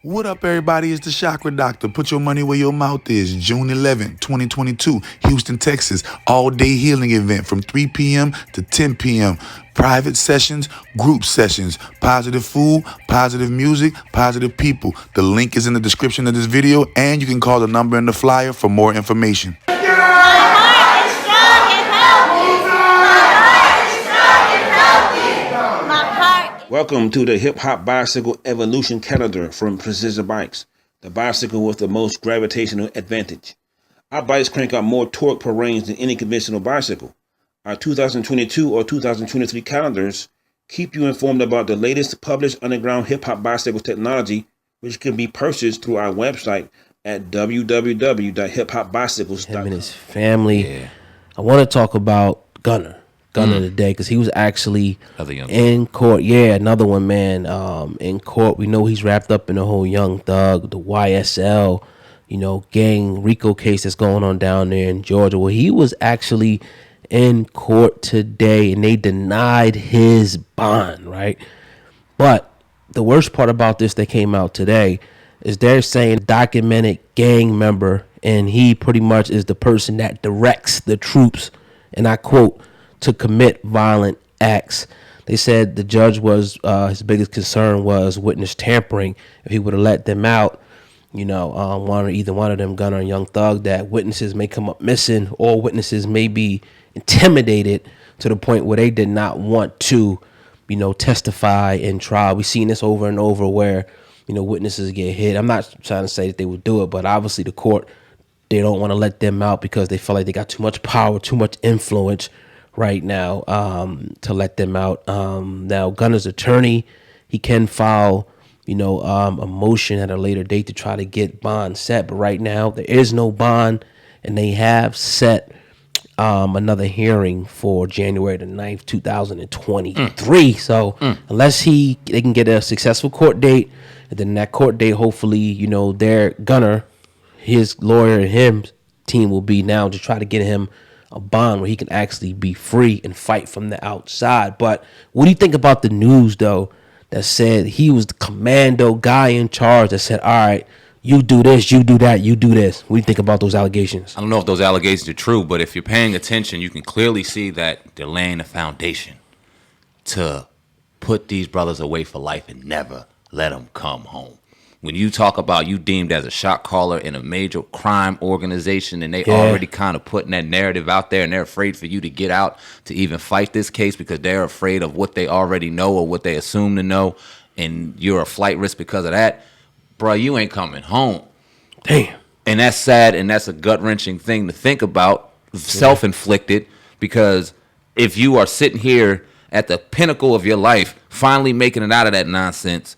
What up, everybody? It's the Chakra Doctor. Put your money where your mouth is. June 11th, 2022, Houston, Texas. All-day healing event from 3 p.m. to 10 p.m. Private sessions, group sessions, positive food, positive music, positive people. The link is in the description of this video, and you can call the number in the flyer for more information. Welcome to the Hip Hop Bicycle Evolution Calendar from Precision Bikes, the bicycle with the most gravitational advantage. Our bikes crank out more torque per range than any conventional bicycle. Our 2022 or 2023 calendars keep you informed about the latest published underground hip hop bicycle technology, which can be purchased through our website at www.hiphopbicycles.com. Him and his family. Yeah. I want to talk about Gunna today, because he was actually in court. Yeah, another one, man. In court, we know he's wrapped up in the whole Young Thug, the YSL, gang RICO case that's going on down there in Georgia. Well, he was actually in court today, and they denied his bond, right? But the worst part about this that came out today is they're saying documented gang member, and he pretty much is the person that directs the troops, and I quote, to commit violent acts. They said the judge was his biggest concern was witness tampering. If he would have let them out, either one of them, Gunna or Young Thug, that witnesses may come up missing, or witnesses may be intimidated to the point where they did not want to, testify in trial. We've seen this over and over where, witnesses get hit. I'm not trying to say that they would do it, but obviously the court, they don't want to let them out because they feel like they got too much power, too much influence right now to let them out. Now, Gunna's attorney, he can file, a motion at a later date to try to get bond set. But right now, there is no bond, and they have set another hearing for January the 9th, 2023. So unless they can get a successful court date, and then that court date, hopefully, their Gunna, his lawyer, and his team will be now to try to get him a bond where he can actually be free and fight from the outside. But what do you think about the news, though, that said he was the commando guy in charge that said, all right, you do this, you do that, you do this? What do you think about those allegations? I don't know if those allegations are true, but if you're paying attention, you can clearly see that they're laying a foundation to put these brothers away for life and never let them come home. When you talk about you deemed as a shot caller in a major crime organization, and they already kind of putting that narrative out there, and they're afraid for you to get out to even fight this case because they're afraid of what they already know or what they assume to know, and you're a flight risk because of that, bro, you ain't coming home. Damn. And that's sad, and that's a gut-wrenching thing to think about, self-inflicted, because if you are sitting here at the pinnacle of your life, finally making it out of that nonsense,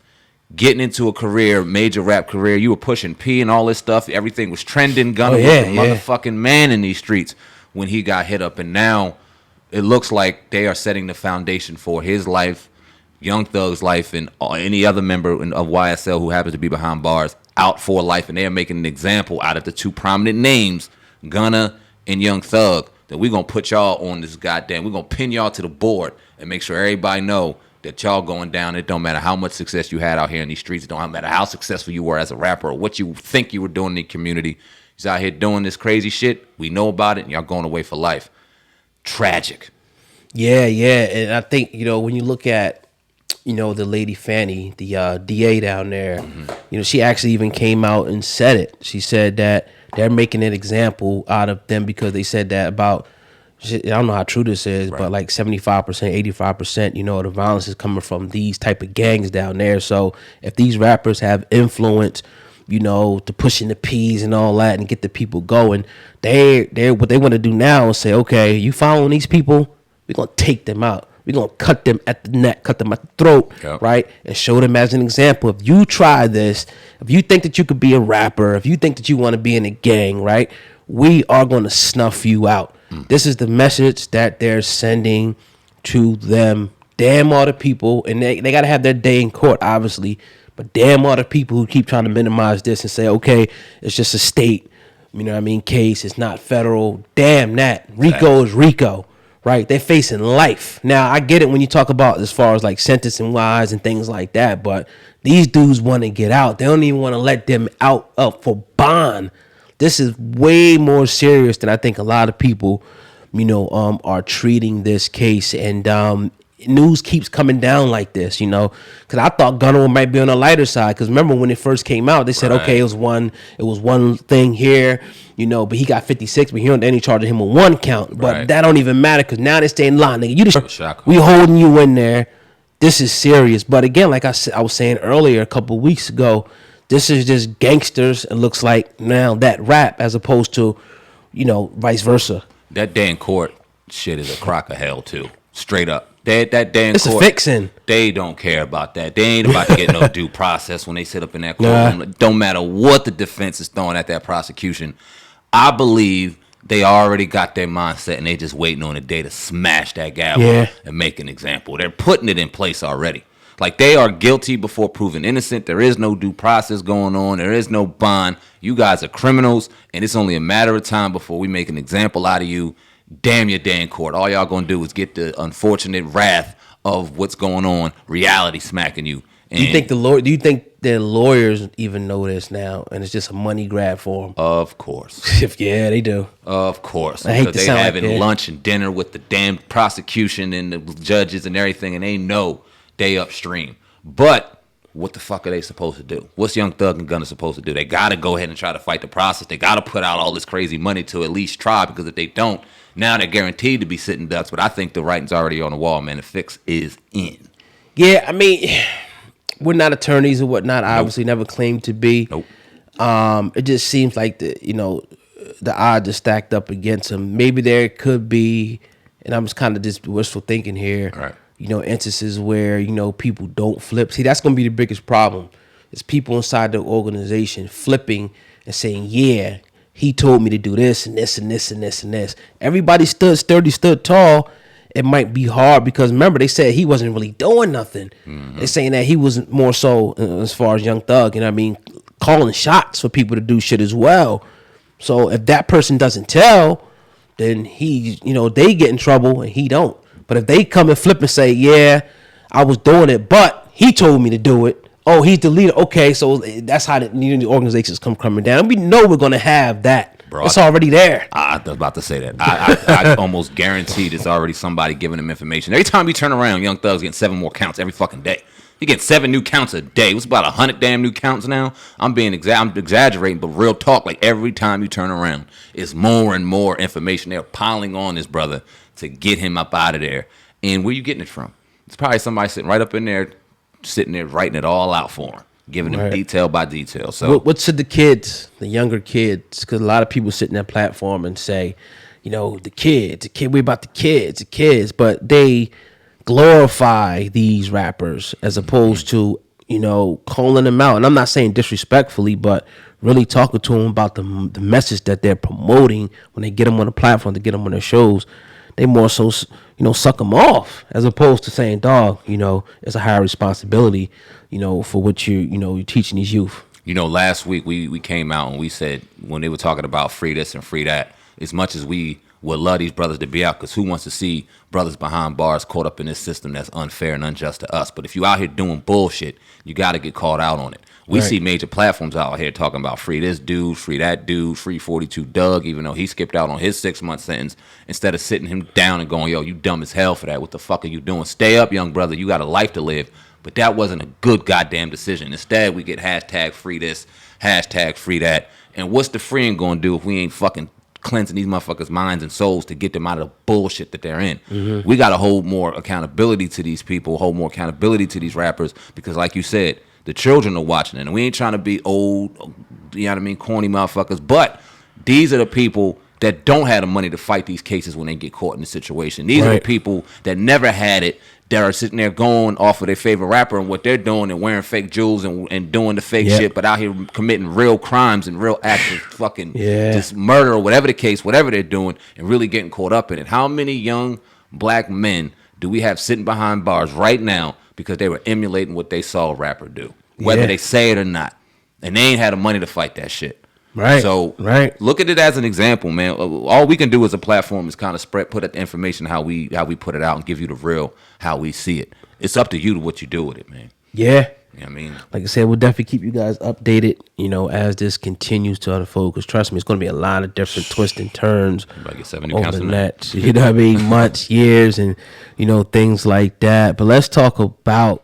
getting into a career, major rap career, you were pushing P and all this stuff. Everything was trending. Gunna was the motherfucking man in these streets when he got hit up. And now it looks like they are setting the foundation for his life, Young Thug's life, and any other member of YSL who happens to be behind bars out for life. And they are making an example out of the two prominent names, Gunna and Young Thug, that we're going to put y'all on this goddamn, we're going to pin y'all to the board and make sure everybody know that y'all going down. It don't matter how much success you had out here in these streets. It don't matter how successful you were as a rapper or what you think you were doing in the community. He's out here doing this crazy shit. We know about it, and y'all going away for life. Tragic. Yeah. And I think, when you look at, the lady Fanny, the DA down there, she actually even came out and said it. She said that they're making an example out of them because they said that about, I don't know how true this is, right, but like 75%, 85%, the violence is coming from these type of gangs down there. So if these rappers have influence, to pushing the P's and all that and get the people going, they what they want to do now is say, okay, you following these people, we're going to take them out. We're going to cut them at the neck, cut them at the throat, right? And show them as an example. If you try this, if you think that you could be a rapper, if you think that you want to be in a gang, right, we are going to snuff you out. This is the message that they're sending to them. Damn all the people, and they got to have their day in court, obviously, but damn all the people who keep trying to minimize this and say, okay, it's just a state, case. It's not federal. Damn that. RICO is RICO, right? They're facing life. Now, I get it when you talk about as far as like sentencing wise and things like that, but These dudes want to get out. They don't even want to let them out up for bond. This is way more serious than I think a lot of people, are treating this case. And news keeps coming down like this, because I thought Gunna might be on the lighter side. Because remember when it first came out, they said, okay, it was one thing here, but he got 56, but he only charged him with one count. But that don't even matter because now they're staying line, nigga. We holding you in there. This is serious. But again, like I was saying earlier a couple of weeks ago, this is just gangsters. It looks like now that rap as opposed to, vice versa. That day in court shit is a crock of hell too. Straight up. That day in it's court. It's a fixing. They don't care about that. They ain't about to get no due process when they sit up in that courtroom. Don't matter what the defense is throwing at that prosecution. I believe they already got their mindset and they just waiting on a day to smash that gavel and make an example. They're putting it in place already. Like, they are guilty before proven innocent. There is no due process going on. There is no bond. You guys are criminals, and it's only a matter of time before we make an example out of you. Damn your day in court. All y'all gonna do is get the unfortunate wrath of what's going on, reality smacking you. And do you think the lawyers even know this now, and it's just a money grab for them? Of course. Yeah, they do. Of course. I hate because they having lunch and dinner with the damn prosecution and the judges and everything, and they know they upstream. But what the fuck are they supposed to do? What's Young Thug and Gunna supposed to do? They got to go ahead and try to fight the process. They got to put out all this crazy money to at least try, because if they don't, now they're guaranteed to be sitting ducks. But I think the writing's already on the wall, man. The fix is in. Yeah, I mean, we're not attorneys or whatnot. I obviously never claimed to be. Nope. It just seems like the odds are stacked up against him. Maybe there could be, and I'm just kind of just wishful thinking here. Right. Instances where, people don't flip. See, that's going to be the biggest problem. It's people inside the organization flipping and saying, yeah, he told me to do this and this and this and this and this. Everybody stood sturdy, stood tall. It might be hard because, remember, they said he wasn't really doing nothing. Mm-hmm. They're saying that he was more so, as far as Young Thug, calling shots for people to do shit as well. So if that person doesn't tell, then they get in trouble and he don't. But if they come and flip and say, yeah, I was doing it, but he told me to do it. Oh, he's the leader. Okay, so that's how the organizations come coming down. We know we're going to have that. Bro, it's already there. I was about to say that. I almost guaranteed it's already somebody giving them information. Every time you turn around, Young Thug's getting 7 more counts every fucking day. He gets 7 new counts a day. It's about 100 damn new counts now. I'm exaggerating, but real talk, like every time you turn around, it's more and more information. They're piling on this brother to get him up out of there. And where you getting it from? It's probably somebody sitting right up in there, sitting there writing it all out for him, giving them detail by detail. So what's to the kids, the younger kids? Because a lot of people sit in that platform and say, the kids, we about the kids, but they glorify these rappers as opposed to, calling them out. And I'm not saying disrespectfully, but really talking to them about the message that they're promoting when they get them on the platform, to get them on their shows. They more so, suck them off as opposed to saying, dog, it's a higher responsibility, for what you're teaching these youth. Last week we came out and we said, when they were talking about free this and free that, as much as we would love these brothers to be out, because who wants to see brothers behind bars caught up in this system that's unfair and unjust to us? But if you out here doing bullshit, you got to get called out on it. We see major platforms out here talking about free this dude, free that dude, free 42 Doug, even though he skipped out on his 6-month sentence, instead of sitting him down and going, yo, you dumb as hell for that. What the fuck are you doing? Stay up, young brother. You got a life to live. But that wasn't a good goddamn decision. Instead, we get hashtag free this, hashtag free that. And what's the freeing going to do if we ain't fucking cleansing these motherfuckers' minds and souls to get them out of the bullshit that they're in? Mm-hmm. We got to hold more accountability to these people, hold more accountability to these rappers, because like you said, the children are watching it, and we ain't trying to be old, corny motherfuckers, but these are the people that don't have the money to fight these cases when they get caught in the situation. These are the people that never had it, that are sitting there going off of their favorite rapper and what they're doing and wearing fake jewels and doing the fake shit, but out here committing real crimes and real acts of fucking just murder or whatever the case, whatever they're doing, and really getting caught up in it. How many young black men do we have sitting behind bars right now because they were emulating what they saw a rapper do, whether they say it or not, and they ain't had the money to fight that shit? Right. So look at it as an example, man. All we can do as a platform is kind of put out the information how we put it out and give you the real how we see it. It's up to you to what you do with it, man. Yeah. You know what I mean? Like I said, we'll definitely keep you guys updated, as this continues to unfold. Because trust me, it's going to be a lot of different twists and turns over the next, you know what I mean, months, years, and, things like that. But let's talk about